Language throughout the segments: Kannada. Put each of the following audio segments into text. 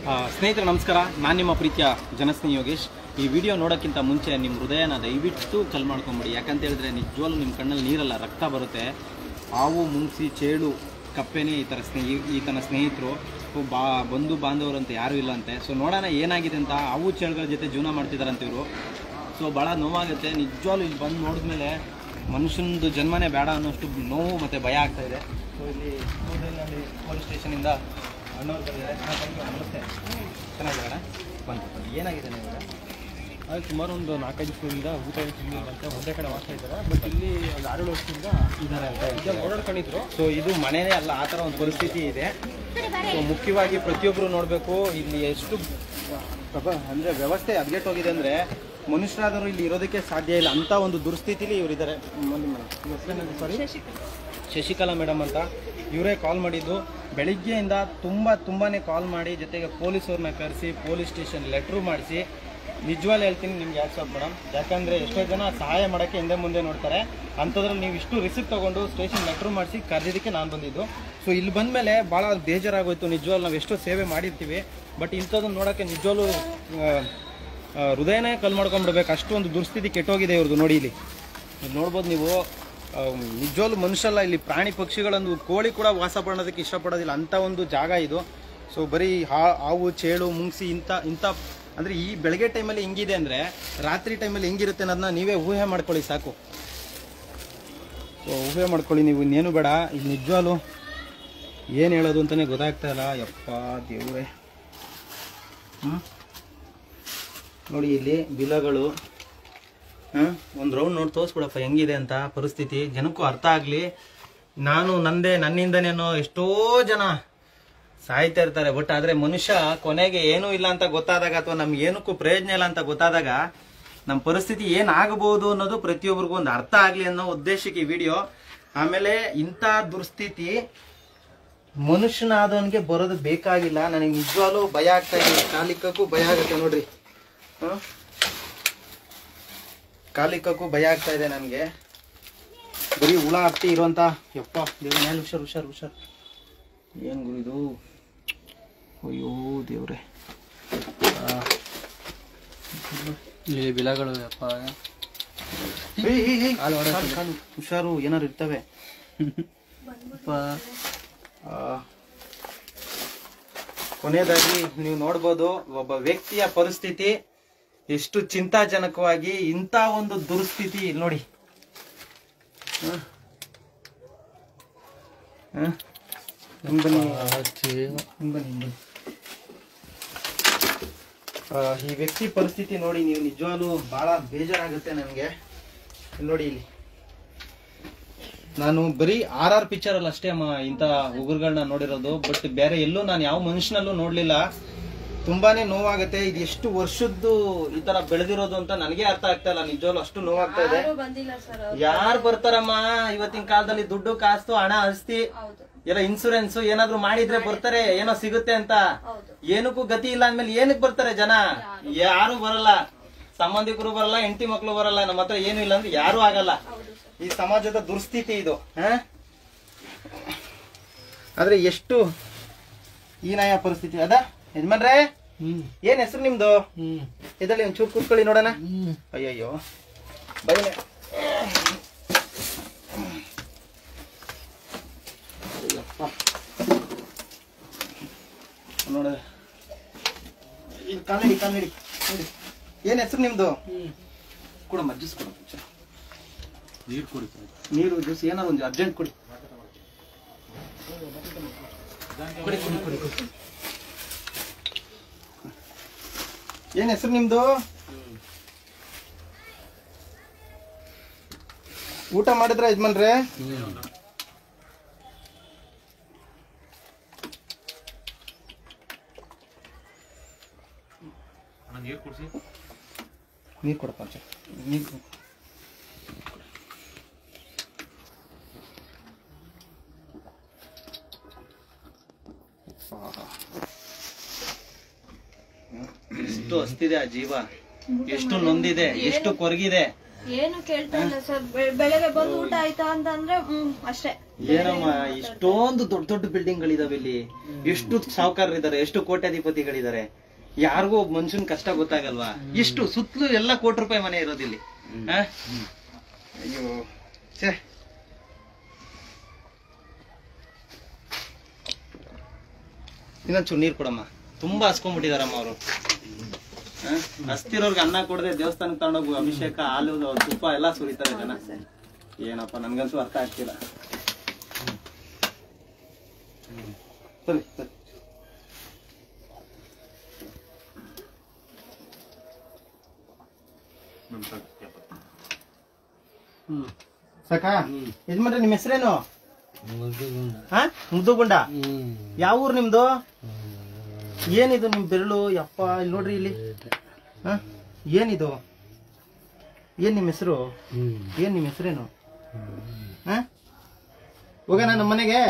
ಸ್ನೇಹಿತರೆ ನಮಸ್ಕಾರ, ನಾನು ನಿಮ್ಮ ಪ್ರೀತಿಯ ಜನಸ್ನೇಹಿ ಯೋಗೇಶ್. ಈ ವಿಡಿಯೋ ನೋಡೋಕ್ಕಿಂತ ಮುಂಚೆ ನಿಮ್ಮ ಹೃದಯನ ದಯವಿಟ್ಟು ಕಲ್ ಮಾಡ್ಕೊಂಬಿಡಿ. ಯಾಕಂತ ಹೇಳಿದ್ರೆ ನಿಜವಾಗ್ಲೂ ನಿಮ್ಮ ಕಣ್ಣಲ್ಲಿ ನೀರಲ್ಲ, ರಕ್ತ ಬರುತ್ತೆ. ಹಾವು, ಮುಂಗ್ಸಿ, ಚೇಳು, ಕಪ್ಪೆನೇ ಈ ಥರ ಸ್ನೇಹಿತರು ಬಂಧು ಬಾಂಧವರು ಅಂತ ಯಾರೂ ಇಲ್ಲ ಅಂತೆ. ಸೊ ನೋಡೋಣ ಏನಾಗಿದೆ ಅಂತ. ಹಾವು ಚೇಳುಗಳ ಜೊತೆ ಜೀವನ ಮಾಡ್ತಿದ್ದಾರಂತೆ ಇವರು. ಸೊ ಭಾಳ ನೋವಾಗುತ್ತೆ ನಿಜವಾಗ್ಲೂ. ಇಲ್ಲಿ ಬಂದು ನೋಡಿದ್ಮೇಲೆ ಮನುಷ್ಯನದು ಜನ್ಮನೇ ಬೇಡ ಅನ್ನೋಷ್ಟು ನೋವು ಮತ್ತು ಭಯ ಆಗ್ತಾಯಿದೆ. ಸೊ ಇಲ್ಲಿ ಪೊಲೀಸ್ ಸ್ಟೇಷನಿಂದ ಅಣ್ಣವ್ರು ಬಂದಿದ್ದಾರೆ. ನಮಸ್ತೆ, ಚೆನ್ನಾಗಿದ್ದಾರೆ. ಬಂತು ಏನಾಗಿದೆ ನೀವು? ಅದು ಸುಮಾರು ಒಂದು 4-5 ದಿವಸದಿಂದ ಊಟ ತಿಂದಿದ್ದಂತೆ ಒಂದೇ ಕಡೆ ವಾಸ ಇದ್ದಾರೆ. ಬಟ್ ಇಲ್ಲಿ ಒಂದು 6 ವರ್ಷದಿಂದ ಇದ್ದಾರೆ ಅಂತ ಓಡಾಡ್ಕೊಂಡಿದ್ರು. ಸೊ ಇದು ಮನೆಯೇ ಅಲ್ಲ, ಆ ಥರ ಒಂದು ಪರಿಸ್ಥಿತಿ ಇದೆ. ಸೊ ಮುಖ್ಯವಾಗಿ ಪ್ರತಿಯೊಬ್ಬರು ನೋಡಬೇಕು ಇಲ್ಲಿ ಎಷ್ಟು ಅಂದರೆ ವ್ಯವಸ್ಥೆ ಹದಗೆಟ್ಟೋಗಿದೆ ಅಂದರೆ ಮನುಷ್ಯರಾದರೂ ಇಲ್ಲಿ ಇರೋದಕ್ಕೆ ಸಾಧ್ಯ ಇಲ್ಲ ಅಂಥ ಒಂದು ದುರ್ಸ್ಥಿತಿಲಿ ಇವರಿದ್ದಾರೆ. ಸಾರಿ, ಶಶಿಕಲಾ ಮೇಡಮ್ ಅಂತ ಇವರೇ ಕಾಲ್ ಮಾಡಿದ್ದು. ಬೆಳಿಗ್ಗೆಯಿಂದ ತುಂಬಾ ಕಾಲ್ ಮಾಡಿ, ಜೊತೆಗೆ ಪೊಲೀಸವ್ರನ್ನ ಕರೆಸಿ ಪೊಲೀಸ್ ಸ್ಟೇಷನ್ ಲೆಟ್ರು ಮಾಡಿಸಿ. ನಿಜವಾಗ್ಲೂ ಹೇಳ್ತೀನಿ ನಿಮ್ಗೆ ಯಾಕೆ ಸಾಕು ಮೇಡಮ್, ಯಾಕಂದರೆ ಎಷ್ಟೋ ಜನ ಸಹಾಯ ಮಾಡೋಕ್ಕೆ ಹಿಂದೆ ಮುಂದೆ ನೋಡ್ತಾರೆ. ಅಂಥದ್ರಲ್ಲಿ ನೀವು ಇಷ್ಟು ರಿಸಿಪ್ಟ್ ತೊಗೊಂಡು ಸ್ಟೇಷನ್ ಲೆಟ್ರು ಮಾಡಿಸಿ ಕರೆದಿದ್ದಕ್ಕೆ ನಾನು ಬಂದಿದ್ದು. ಸೊ ಇಲ್ಲಿ ಬಂದಮೇಲೆ ಭಾಳ ಬೇಜಾರಾಗೋಯ್ತು. ನಿಜವಾಗ್ಲೂ ನಾವು ಎಷ್ಟೋ ಸೇವೆ ಮಾಡಿರ್ತೀವಿ, ಬಟ್ ಇಂಥದ್ದನ್ನು ನೋಡೋಕ್ಕೆ ನಿಜವಾಗ್ಲೂ ಹೃದಯನೇ ಕಲ್ ಮಾಡ್ಕೊಂಡ್ಬಿಡ್ಬೇಕು. ಅಷ್ಟೊಂದು ದುರ್ಸ್ಥಿತಿ ಕೆಟ್ಟೋಗಿದೆ ಇವ್ರದ್ದು. ನೋಡಿ ಇಲ್ಲಿ ನೋಡ್ಬೋದು ನೀವು. ನಿಜವಾಗ್ಲೂ ಮನುಷ್ಯಲ್ಲ, ಇಲ್ಲಿ ಪ್ರಾಣಿ ಪಕ್ಷಿಗಳೊಂದು ಕೋಳಿ ಕೂಡ ವಾಸ ಮಾಡೋದಕ್ಕೆ ಇಷ್ಟಪಡೋದಿಲ್ಲ ಅಂಥ ಒಂದು ಜಾಗ ಇದು. ಸೊ ಬರೀ ಹಾವು, ಚೇಳು, ಮುಂಗ್ಸಿ ಇಂಥ ಅಂದರೆ ಈ ಬೆಳಗ್ಗೆ ಟೈಮಲ್ಲಿ ಹೆಂಗಿದೆ ಅಂದರೆ ರಾತ್ರಿ ಟೈಮಲ್ಲಿ ಹೆಂಗಿರುತ್ತೆ ಅನ್ನೋದನ್ನ ನೀವೇ ಊಹೆ ಮಾಡ್ಕೊಳ್ಳಿ ಸಾಕು. ಸೊ ಊಹೆ ಮಾಡ್ಕೊಳ್ಳಿ ನೀವು, ಇನ್ನೇನು ಬೇಡ. ಇಲ್ಲಿ ನಿಜವಾಗ್ಲೂ ಏನು ಹೇಳೋದು ಅಂತಲೇ ಗೊತ್ತಾಗ್ತಾ ಇಲ್ಲ. ಯಪ್ಪ ದೇವ್ರೆ. ನೋಡಿ ಇಲ್ಲಿ ಬಿಲಗಳು. ಒಂದು ರೌಂಡ್ ನೋಡಿ ತೋರಿಸ್ಬಿಡಪ್ಪ ಹೆಂಗಿದೆ ಅಂತ ಪರಿಸ್ಥಿತಿ. ಜನಕ್ಕೂ ಅರ್ಥ ಆಗಲಿ. ನನ್ನಿಂದನೇನೋ ಎಷ್ಟೋ ಜನ ಸಾಯ್ತಾ ಇರ್ತಾರೆ. ಬಟ್ ಆದರೆ ಮನುಷ್ಯ ಕೊನೆಗೆ ಏನೂ ಇಲ್ಲ ಅಂತ ಗೊತ್ತಾದಾಗ, ಅಥವಾ ನಮ್ಗೆ ಏನಕ್ಕೂ ಪ್ರಯೋಜನ ಇಲ್ಲ ಅಂತ ಗೊತ್ತಾದಾಗ ನಮ್ಮ ಪರಿಸ್ಥಿತಿ ಏನಾಗಬಹುದು ಅನ್ನೋದು ಪ್ರತಿಯೊಬ್ಬರಿಗೂ ಒಂದು ಅರ್ಥ ಆಗಲಿ ಅನ್ನೋ ಉದ್ದೇಶಕ್ಕೆ ಈ ವಿಡಿಯೋ. ಆಮೇಲೆ ಇಂಥ ದುರ್ಸ್ಥಿತಿ ಮನುಷ್ಯನಾದವನಿಗೆ ಬರೋದು ಬೇಕಾಗಿಲ್ಲ. ನನಗೆ ನಿಜವಾಗ್ಲೂ ಭಯ ಆಗ್ತಾ ಇದೆ. ಕಾಲಿಕ್ಕೂ ಭಯ ಆಗುತ್ತೆ ನೋಡ್ರಿ. ಕಾಲಿಕ್ಕೂ ಭಯ ಆಗ್ತಾ ಇದೆ ನನಗೆ. ಬರೀ ಹುಳ ಹತ್ತಿ ಇರುವಂತ. ಯಪ್ಪ ದೇವ್ರ ಮೇಲೆ ಹುಷಾರು. ಏನ್ ಗುರು ಇದು? ಅಯ್ಯೋ ದೇವ್ರೆ. ಇಲ್ಲಿ ಬಿಲಗಳು ಹುಷಾರು, ಏನಾರು ಇರ್ತವೆ. ಕೊನೆಯದಾಗಿ ನೀವು ನೋಡ್ಬೋದು ಒಬ್ಬ ವ್ಯಕ್ತಿಯ ಪರಿಸ್ಥಿತಿ ಎಷ್ಟು ಚಿಂತಾಜನಕವಾಗಿ. ಇಂಥ ಒಂದು ದುರ್ಸ್ಥಿತಿ ನೋಡಿ. ಈ ವ್ಯಕ್ತಿ ಪರಿಸ್ಥಿತಿ ನೋಡಿ ನೀವು, ನಿಜವಾಗ್ಲೂ ಬಹಳ ಬೇಜಾರಾಗುತ್ತೆ ನನಗೆ. ನೋಡಿ ಇಲ್ಲಿ ನಾನು ಬರೀ RR ಪಿಕ್ಚರ್ ಅಲ್ಲಿ ಅಷ್ಟೇ ಇಂಥ ಉಗುರುಗಳನ್ನ ನೋಡಿರೋದು. ಬಟ್ ಬೇರೆ ಎಲ್ಲೂ ನಾನು ಯಾವ ಮನುಷ್ಯನಲ್ಲೂ ನೋಡ್ಲಿಲ್ಲ. ತುಂಬಾನೇ ನೋವಾಗುತ್ತೆ. ಇದು ಎಷ್ಟು ವರ್ಷದ್ದು ಈ ತರ ಬೆಳೆದಿರೋದು ಅಂತ ನನಗೆ ಅರ್ಥ ಆಗ್ತಾ ಇಲ್ಲ. ನಿಜವಾಗ್ಲೂ ಅಷ್ಟು ನೋವಾಗ್ತಾ ಇದೆ. ಯಾರು ಬರ್ತಾರಮ್ಮ ಇವತ್ತಿನ ಕಾಲದಲ್ಲಿ? ದುಡ್ಡು, ಕಾಸು, ಹಣ, ಆಸ್ತಿ ಎಲ್ಲ ಇನ್ಸೂರೆನ್ಸ್ ಏನಾದ್ರು ಮಾಡಿದ್ರೆ ಬರ್ತಾರೆ, ಏನೋ ಸಿಗುತ್ತೆ ಅಂತ. ಏನಕ್ಕೂ ಗತಿ ಇಲ್ಲ ಅಂದ್ಮೇಲೆ ಏನಕ್ಕೆ ಬರ್ತಾರೆ ಜನ? ಯಾರು ಬರಲ್ಲ, ಸಂಬಂಧಿಕರು ಬರಲ್ಲ, ಹೆಂಡತಿ ಮಕ್ಳು ಬರಲ್ಲ. ನಮ್ಮ ಹತ್ರ ಏನು ಇಲ್ಲ ಅಂದ್ರೆ ಯಾರು ಆಗಲ್ಲ. ಈ ಸಮಾಜದ ದುರ್ಸ್ಥಿತಿ ಇದು. ಆದ್ರೆ ಎಷ್ಟು ಹೀನಾಯ ಪರಿಸ್ಥಿತಿ ಅದ. ಯಜಮಾನ್ರೆ, ಏನ್ ಹೆಸರು ನಿಮ್ದು? ಇದರಲ್ಲಿ ಒಂಚೂರು ಕೂತ್ಕೊಳ್ಳಿ ನೋಡೋಣ. ಅಯ್ಯಯ್ಯೋ ಬೈನೆ. ನೋಡ, ಕಾಲಿಡಿ. ಏನ್ ಹೆಸರು ನಿಮ್ದು? ಕೊಡಮ್ಮ, ಜ್ಯೂಸ್ ಕೊಡ. ನೀರು, ಜ್ಯೂಸ್ ಏನಾರು ಒಂದು ಅರ್ಜೆಂಟ್ ಕೊಡಿ. ಏನ್ ಹೆಸರು ನಿಮ್ದು? ಊಟ ಮಾಡಿದ್ರ ಯಜಮಾನ್ರೆ? ನೀರು ಕೊಡಪ್ಪ. ನೀರು ಎಷ್ಟು ಹಸ್ತಿದೆ ಆ ಜೀವ, ಎಷ್ಟು ನೊಂದಿದೆ, ಎಷ್ಟು ಕೊರಗಿದೆ. ಏನು ಕೇಳ್ತಾ ಇಲ್ಲ ಸರ್. ಬೆಳಗ್ಗೆ ಬಂದು ಊಟ ಆಯ್ತಾ ಅಂತಂದ್ರೆ ಅಷ್ಟೇ. ಏನಮ್ಮ ಇಷ್ಟೊಂದು ದೊಡ್ಡ ದೊಡ್ಡ ಬಿಲ್ಡಿಂಗ್ ಗಳಿದಾವೆ ಇಲ್ಲಿ, ಎಷ್ಟು ಸಾಹುಕಾರರಿದ್ದಾರೆ, ಎಷ್ಟು ಕೋಟ್ಯಾಧಿಪತಿಗಳಿದ್ದಾರೆ, ಯಾರಿಗೂ ಒಬ್ಬ ಮನುಷ್ಯನ್ ಕಷ್ಟ ಗೊತ್ತಾಗಲ್ವಾ? ಇಷ್ಟು ಸುತ್ತಲೂ ಎಲ್ಲ ಕೋಟಿ ರೂಪಾಯಿ ಮನೆ ಇರೋದಿಲ್ಲಿ. ಅಯ್ಯೋ ಛೇ. ಇನ್ನೊಂಚೂರು ನೀರ್ ಕೊಡಮ್ಮ, ತುಂಬಾ ಹಸ್ಕೊಂಡ್ಬಿಟ್ಟಿದಾರಮ್ಮ ಅವರು. ಹಸ್ತಿರೋರ್ಗೆ ಅನ್ನ ಕೊಡದೆ ದೇವಸ್ಥಾನಕ್ಕೆ ತಗೊಂಡೋಗು, ಅಭಿಷೇಕ, ಹಾಲು, ತುಪ್ಪ ಎಲ್ಲಾ ಸುರಿತಾರೆ ಜನ. ಏನಪ್ಪ ನನ್ಗಂತೂ ಅರ್ಥ ಆಗ್ತಿಲ್ಲ. ಸರಿ ಸರಿ. ಸಾಕಾ ಯಜಮಾನ್ರೆ, ನಿಮ್ ಹೆಸರೇನು? ಮುದ್ದುಗುಂಡ. ಯಾವ ಊರು ನಿಮ್ದು? ಏನಿದು ನಿಮ್ ಬೆರಳು? ಯಪ್ಪ ಇಲ್ಲಿ ನೋಡ್ರಿ ಇಲ್ಲಿ. ಏನಿದು? ಏನ್ ನಿಮ್ ಹೆಸರು? ಏನ್ ನಿಮ್ ಹೆಸರೇನು? ಹೋಗೋಣ ನಮ್ಮ ಮನೆಗೆ?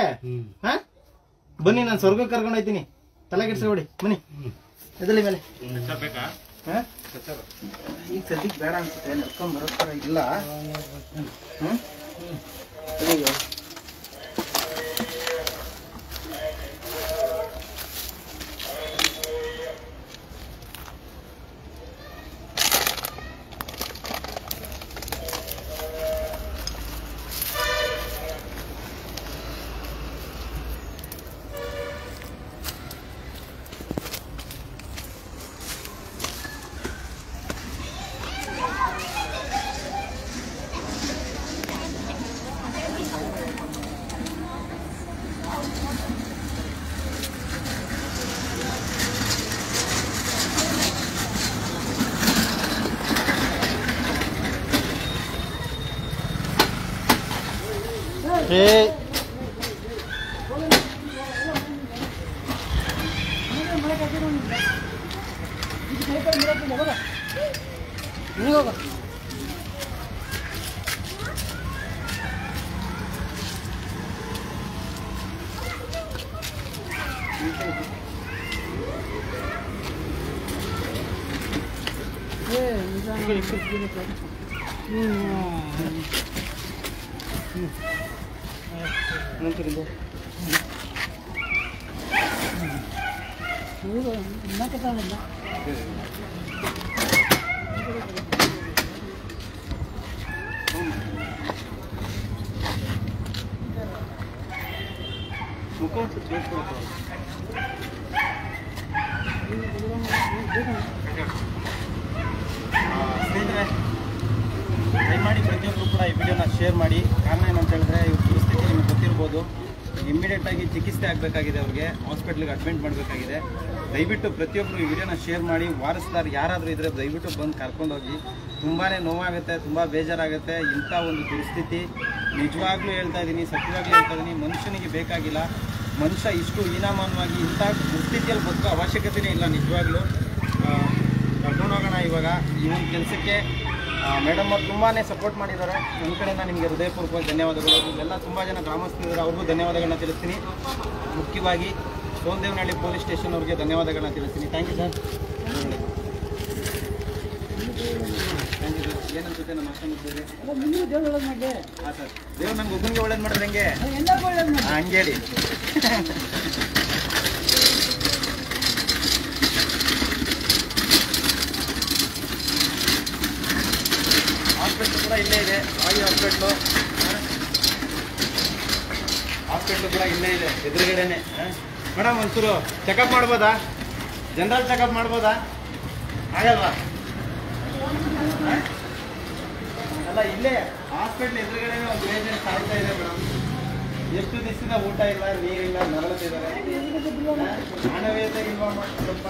ಬನ್ನಿ, ನಾನು ಸ್ವರ್ಗಕ್ಕೆ ಕರ್ಕೊಂಡು ಹೋಯ್ತೀನಿ. ತಲೆ ಕೆಡ್ಸ್ಕೊಬೇಡಿ, ಬನ್ನಿ ಎದಲಿ ಮೇಲೆ. ಈಗ ಸದ್ಯಕ್ಕೆ ಬೇಡ ಅನ್ಸುತ್ತೆ, ನಡ್ಕೊಂಡ್ ಬರೋತರ ಇಲ್ಲ. ಅಯ್ಯೋ ಸ್ನೇಹಿತರೆ, ದಯಮಾಡಿ ಪ್ರತಿಯೊಬ್ಬರು ಕೂಡ ಈ ವಿಡಿಯೋನ ಶೇರ್ ಮಾಡಿ. ಕಾರಣ ಏನಂತ ಹೇಳಿದ್ರೆ, ಇವ್ರ ಪರಿಸ್ಥಿತಿ ನಿಮ್ಗೆ ಗೊತ್ತಿರ್ಬೋದು. ಇಮ್ಮಿಡಿಯೇಟ್ ಆಗಿ ಚಿಕಿತ್ಸೆ ಆಗಬೇಕಾಗಿದೆ, ಅವ್ರಿಗೆ ಹಾಸ್ಪಿಟ್ಲಿಗೆ ಅಡ್ಮಿಟ್ ಮಾಡಬೇಕಾಗಿದೆ. ದಯವಿಟ್ಟು ಪ್ರತಿಯೊಬ್ಬರು ಈ ವಿಡಿಯೋನ ಶೇರ್ ಮಾಡಿ. ವಾರಸ್ದಾರ್ ಯಾರಾದರೂ ಇದ್ದರೆ ದಯವಿಟ್ಟು ಬಂದು ಕರ್ಕೊಂಡೋಗಿ. ತುಂಬಾ ನೋವಾಗುತ್ತೆ, ತುಂಬ ಬೇಜಾರಾಗುತ್ತೆ. ಇಂಥ ಒಂದು ದುಸ್ಥಿತಿ ನಿಜವಾಗ್ಲೂ ಹೇಳ್ತಾ ಇದ್ದೀನಿ, ಸತ್ಯವಾಗ್ಲೂ ಹೇಳ್ತಾ ಇದ್ದೀನಿ, ಮನುಷ್ಯನಿಗೆ ಬೇಕಾಗಿಲ್ಲ. ಮನುಷ್ಯ ಇಷ್ಟು ಹೀನಾಮಾನವಾಗಿ ಇಂಥ ದುಸ್ಥಿತಿಯಲ್ಲಿ ಬದುಕೋ ಅವಶ್ಯಕತೆಯೇ ಇಲ್ಲ. ನಿಜವಾಗ್ಲೂ ಕರ್ಕೊಂಡೋಗೋಣ ಇವಾಗ ಈ ಒಂದು ಕೆಲಸಕ್ಕೆ. ಮೇಡಮ್ ಅವ್ರು ತುಂಬಾ ಸಪೋರ್ಟ್ ಮಾಡಿದ್ದಾರೆ. ನನ್ನ ಕಡೆಯಿಂದ ನಿಮಗೆ ಹೃದಯಪೂರ್ವಕವಾಗಿ ಧನ್ಯವಾದಗಳು. ಇಲ್ಲೆಲ್ಲ ತುಂಬ ಜನ ಗ್ರಾಮಸ್ಥರಿದ್ದಾರೆ, ಅವ್ರಿಗೂ ಧನ್ಯವಾದಗಳನ್ನ ತಿಳಿಸ್ತೀನಿ. ಮುಖ್ಯವಾಗಿ ಸೋಂದೇವನಹಳ್ಳಿ ಪೊಲೀಸ್ ಸ್ಟೇಷನ್ ಅವ್ರಿಗೆ ಧನ್ಯವಾದಗಳನ್ನ ತಿಳಿಸ್ತೀನಿ. Thank you sir. Thank you sir. ಏನನ್ಸುತ್ತೆ ನಮ್ಮ ಅಷ್ಟೇ? ಹಾಂ ಸರ್, ದೇವ್ರು ನಂಗೆ ಒಬ್ಬನಿಗೆ ಒಳ್ಳೇದು ಮಾಡಿದ್ರೆ ಹೆಂಗೆ? ಹಂಗೇಳಿ. ಹಾಸ್ಪಿಟ್ಲು ಕೂಡ ಇಲ್ಲೇ ಇದೆ, ಆಗಿ ಹಾಸ್ಪಿಟ್ಲು ಕೂಡ ಇಲ್ಲೇ ಇದೆ, ಎದುರುಗಡೆನೆ. ಮೇಡಮ್ ಒಂಚೂರು ಚೆಕಪ್ ಮಾಡ್ಬೋದಾ? ಜನರಲ್ ಚೆಕಪ್ ಮಾಡ್ಬೋದಾ? ಆಗಲ್ವಾ? ಅಲ್ಲ, ಇಲ್ಲೇ ಹಾಸ್ಪಿಟ್ಲ್ ಎದುರುಗಡೆನೆ ಒಂದು ಪೇಷಂಟ್ ಸಾಯ್ತಾ ಇದೆ ಮೇಡಮ್. ಎಷ್ಟು ದಿವಸದಿಂದ ಊಟ ಇಲ್ಲ, ನೀರಿಲ್ಲ, ನರಳುತ್ತಿದ್ದಾರೆ. ಮಾನವೀಯತೆ ಇಲ್ವಾ ಸ್ವಲ್ಪ?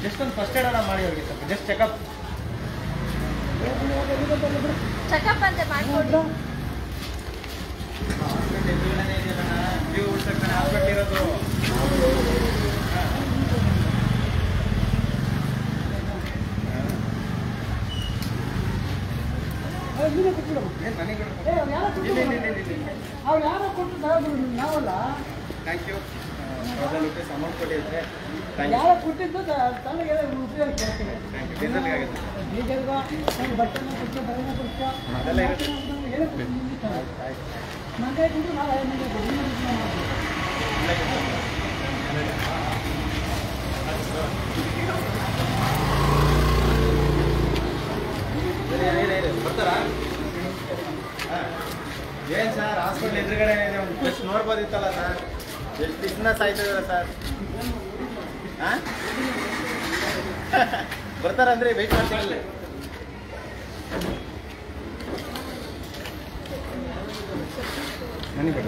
ಜಸ್ಟ್ ಒಂದು ಫಸ್ಟ್ ಏಡ್ ಮಾಡಿ ಅವ್ರಿಗೆ ಸ್ವಲ್ಪ ಜಸ್ಟ್ ಚೆಕಪ್ ಅಂತ ಮಾಡ್ಕೊಂಡು ಹಾಸ್ಪಿಟ್ಲ್ ಎದುರುಗಡೆನೆ ಇದೆಯಲ್ಲ, ಜೀವ ಉಳ್ಸಕ್ಕೆ ಹಾಸ್ಪಿಟ್ಲ್ ಇರೋದು. Thank you. ₹1000 ಅಮೌಂಟ್ ಕೊಟ್ಟಿದ್ರೆ ಕೊಟ್ಟಿದ್ದು ತಲೆಗೆ ಉಪಯೋಗ ಡೀಸೆಲ್ಗೆ ಆಗುತ್ತೆ ಅದೆಲ್ಲ ಇರುತ್ತೆ. ಬರ್ತಾರಾ? ಏನು ಸರ್ ಹಾಸ್ಪಿಟ್ಲ್ ಎದುರುಗಡೆ ಇದೆ, ಒಂದು ಜಸ್ಟ್ ನೋಡ್ಬೋದಿತ್ತಲ್ಲ ಸರ್, ಎಷ್ಟು ಬಿಸ್ನೆಸ್ ಆಯ್ತದ ಸರ್. ಹಾಂ ಬರ್ತಾರಂದ್ರೆ ವೆಯ್ಟ್ ಮಾಡ್ತೀವಿ. ನನಗೆ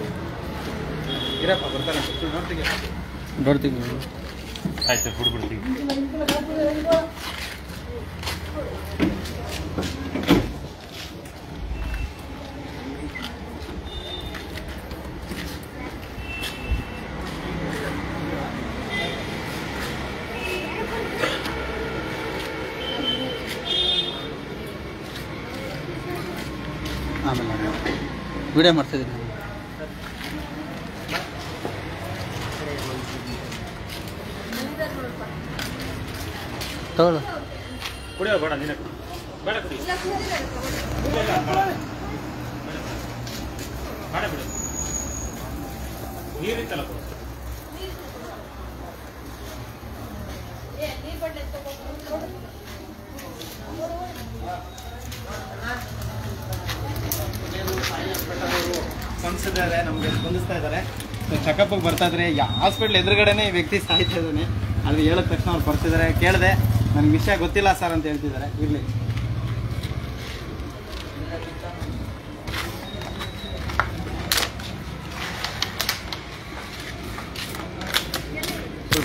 ಇರಪ್ಪ ಬರ್ತಾರೆ ನೋಡ್ತೀವಿ ಆಯ್ತು ಬಿಡ್ಬಿಡ್ತೀವಿ. ಆಮೇಲೆ ವಿಡಿಯೋ ಮಾಡ್ತಿದ್ದೀನಿ. ತಗೊಳ್ಳು ಕುಡಿಯೋ ಬೇಡ ನೀನು ಬೇಡ ಕುಡಿ ಬೇಡ ಬಿಡು ನೀರಿತ್ತಲ್ಲ ಸ್ಪಂದಿಸಿದ್ದಾರೆ, ನಮಗೆ ಸ್ಪಂದಿಸ್ತಾ ಇದ್ದಾರೆ. ಚೆಕಪ್ಗೆ ಬರ್ತಾ ಇದ್ರೆ ಹಾಸ್ಪಿಟ್ಲ್ ಎದುರುಗಡೆನೇ ಈ ವ್ಯಕ್ತಿ ಸಾಯ್ತಾ ಇದ್ದಾನೆ. ಅಲ್ಲಿ ಹೇಳಿದ ತಕ್ಷಣ ಅವ್ರು ಬರ್ತಿದ್ದಾರೆ. ಕೇಳಿದೆ, ನನಗೆ ವಿಷಯ ಗೊತ್ತಿಲ್ಲ ಸರ್ ಅಂತ ಹೇಳ್ತಿದ್ದಾರೆ. ಇರಲಿ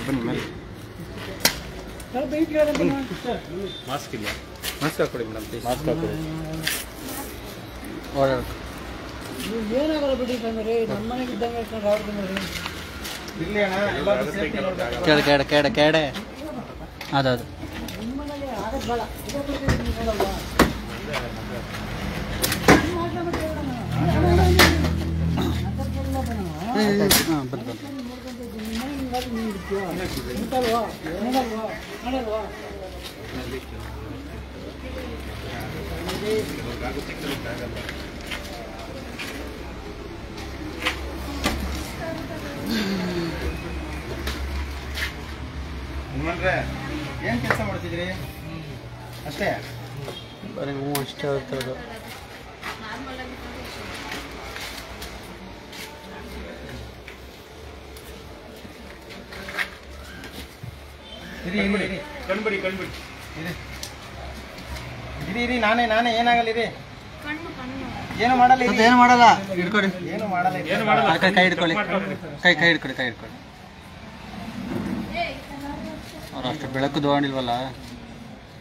ಬನ್ನಿ ಮೇಲೆ ಮಾಸ್ಕ್ ಇಲ್ಲ. ಮಾಸ್ಕ್ ಹಾಕೊಡಿ ಮೇಡಮ್ ಪ್ಲೀಸ್. ಮಾಸ್ಕ್ ಹಾಕೊಳ್ಳಿ. ಏನಾಗಲ್ಲ ಬಿಡಿ ತಂದ್ರಿ, ನಮ್ಮ ಮನೆಗೆ ಇದ್ದಂಗೆ ಹೇಳ್ಕೊಂಡು ಅವ್ರು ತಂದ್ರಿ. ಇರಲಿ ಅಣ್ಣ, ಎಲ್ಲರೂ ಸೇಫ್ಟಿ ನೋಡ್ಬೇಕು. ಕೆಡೆ ಅದು ನಿಮ್ಮ ಮನೆಗೆ ಆಗದ್ ಬೇಡ, ಇದೇ ಕೊಡ್ತೀವಿ ನೀವು ನೋಡಲ್ವಾ? ಹಾಂ ಬಂದು ಹನುಮಂತ್ರೆ, ಏನು ಕೆಲಸ ಮಾಡ್ತಿದ್ರಿ? ಅಷ್ಟೇ ಬರೀ ಹ್ಞೂ ಅಷ್ಟೇ ಆಗ್ತದೆ. ಕಣ್ಬಿಡಿ ಇರಿ ನಾನೇ ಏನಾಗಲ್ಲ ಇರಿ. ಏನು ಮಾಡಲ್ಲ ಇರಿ. ಏನು ಮಾಡಲ್ಲ, ಹಿಡ್ಕೊಡಿ. ಏನು ಮಾಡಲ್ಲ ಇರಿ. ಏನು ಮಾಡಲ್ಲ. ಕೈ ಹಿಡ್ಕೊಳ್ಳಿ, ಕೈ ಹಿಡ್ಕೊಳ್ಳಿ. ಅವ್ರು ಅಷ್ಟು ಬೆಳಕು ದೋಣಿಲ್ವಲ್ಲ.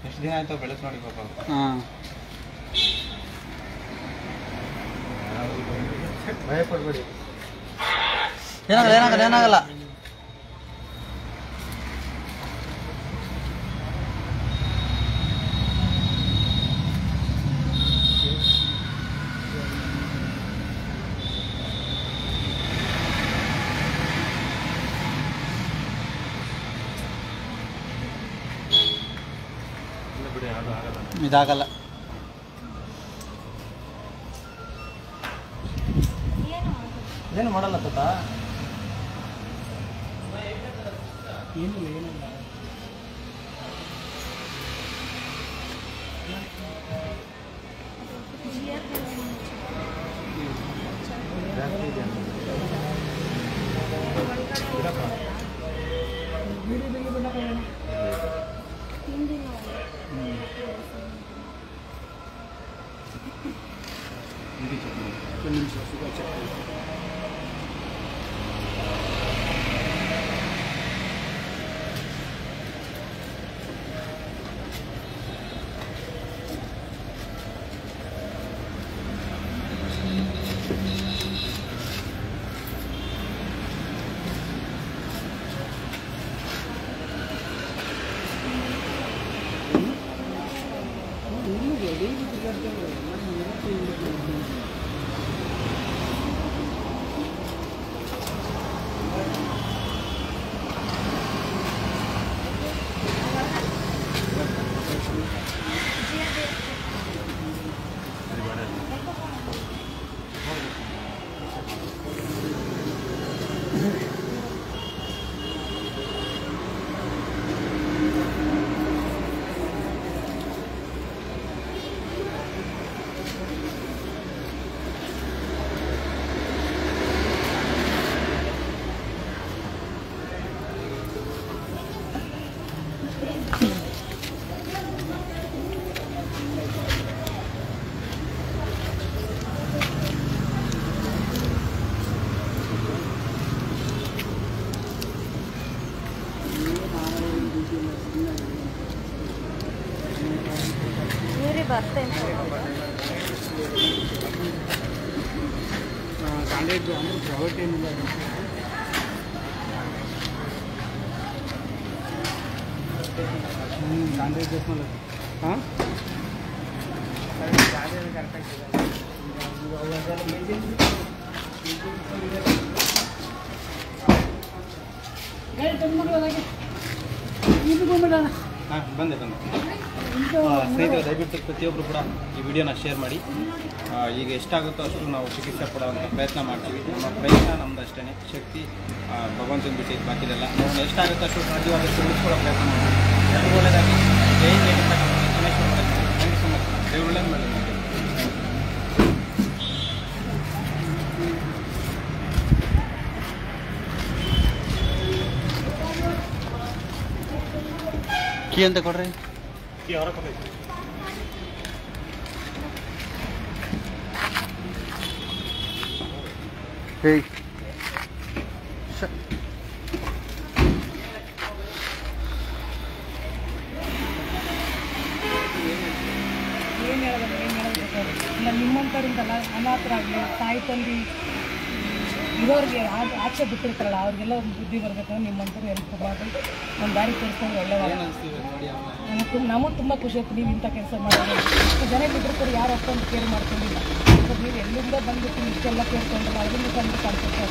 ಎಷ್ಟು ದಿನ ಆಯ್ತು ಬೆಳೆಸ್ ನೋಡಿ ಪಾಪ. ಹಾಂ ಭಯ ಪಡ್ಬೇಡಿ. ಏನಾಗಲ್ಲ. ಇದಾಗಲ್ಲ. ಏನು ಮಾಡಲ್ಲ ತಾತ. ಏನಿಲ್ಲ ಕಾಲೇಜ್ ಅಂದ್ರೆ ಪ್ರೈವೇಟ್ ಏನಿಲ್ಲ ಕಾಲೇಜ್ ಹಾಂ ಹಾಂ ಬಂದೆ ಸ್ನೇಹಿತರೆ, ದಯವಿಟ್ಟು ಪ್ರತಿಯೊಬ್ಬರು ಕೂಡ ಈ ವಿಡಿಯೋನ ಶೇರ್ ಮಾಡಿ. ಈಗ ಎಷ್ಟಾಗುತ್ತೋ ಅಷ್ಟು ನಾವು ಚಿಕಿತ್ಸೆ ಕೊಡುವಂಥ ಪ್ರಯತ್ನ ಮಾಡ್ತೀವಿ. ನಮ್ಮ ಪ್ರಯತ್ನ ನಮ್ದು ಅಷ್ಟೇ, ಶಕ್ತಿ ಭಗವಂತನ ಬಿಟ್ಟು ಇದು ಬಾಕಿದೆಲ್ಲ ನಾವು ಎಷ್ಟಾಗುತ್ತೋ ಅಷ್ಟು ಸಾಧ್ಯವಾದಷ್ಟು ಉಳಿಸ್ಕೊಳ್ಳೋ ಪ್ರಯತ್ನ ಮಾಡ್ತೀವಿ. ಎಲ್ಲರೂ ಒಳ್ಳೆಯದಾಗಿ ಜೈ Ganeshwara. Thank you so much. ದೇವ್ರು ಒಳ್ಳೇದು ಮಾಡಿ. ಕೀ ಅಂತ ಕೊಡ್ರಿ. ಹೇಯ್ ಏನು ನಿಮ್ಮಂಥವ್ರಿಂದಲ್ಲ, ಅನಾಥರಾಗಲಿ ತಾಯಿ ತಂದೆ ಇರೋರಿಗೆ ಆಚೆ ಬಿಟ್ಟಿರ್ತಾರಲ್ಲ ಅವ್ರಿಗೆಲ್ಲ ಒಂದು ಬುದ್ಧಿ ಬರಬೇಕಂದ್ರೆ ನಿಮ್ಮಂಥವ್ರು ಹೆಲ್ಪ್ ಮಾಡಿ ಒಂದು ದಾರಿ ತೋರಿಸ್ಕೊಂಡು ಒಳ್ಳೆಯವಾಗ ನಮಗೆ ತುಂಬ ಖುಷಿ ಆಯ್ತು ನೀವು ಇಂಥ ಕೆಲಸ ಮಾಡೋದು. ಜನ ಬಿಟ್ಟರು ಕೂಡ ಯಾರು ಅಷ್ಟೊಂದು ಕೇರ್ ಮಾಡ್ಕೊಂಡಿಲ್ಲ. ನೀವು ಎಲ್ಲಿಂದ ಬಂದುಬಿಟ್ಟು ಇಷ್ಟೆಲ್ಲ ಕೇಳ್ಕೊಂಡ್ರಲ್ಲ ಅದರಿಂದ ತಂದು ಕಾಣಿಸುತ್ತೆ.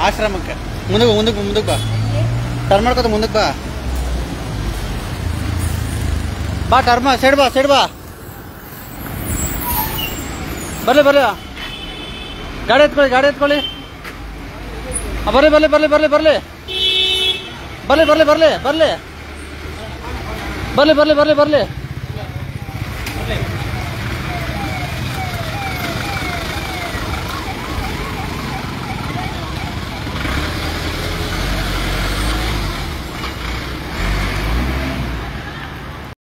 ಆಶ್ರಮಕ್ಕೆ ಮುಂದಕ್ಕೆ ಬಾ. ಟರ್ನ್ ಮಾಡ್ಕೋತ ಮುಂದಕ್ಕೆ ಬಾ ಟರ್ಮ ಸೈಡ್ ಬಾ ಬರ್ಲಿ ಗಾಡಿ ಎತ್ಕೊಳ್ಳಿ ಬರ್ಲಿ